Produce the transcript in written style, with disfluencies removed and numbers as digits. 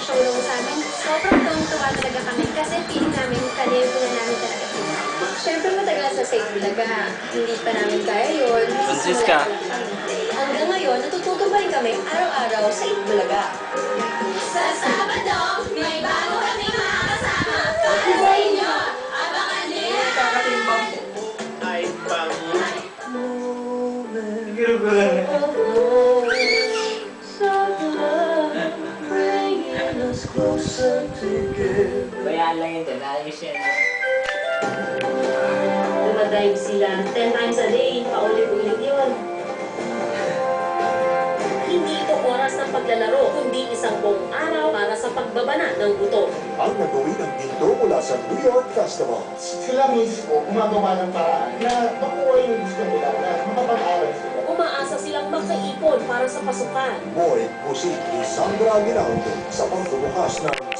nag-showroom sa amin. Sobrang tuwang-tuwa talaga kami kasi feeling namin talento na namin talaga sila. Siyempre matagal sa Safe Bulaga. Hindi pa namin kaya yun. Francisca. Hanggang ngayon, natututo pa rin kami araw-araw sa Itbulaga. Sa Sabado, may bago kaming makakasama para sa inyo. Abangan niyo! Kakatimbang ay bango. Ginugulan na. Bayaan lang yun, ayos yan. Dumadrive sila 10 times a day. Paulit-ulit yun. Hindi ito oras ng paglalaro, kundi isang buong araw para sa pagbabana ng gutom. Ang nagawin ng ginto mula sa New York Festivals. Sila mismo gumagawa ng paraan na makuha yung gusto nila na makapag-aral sila. Umaasa silang makaipon para sa pasukan. Boy Musik ni Sandra Aguinaldo sa pagbubukas ng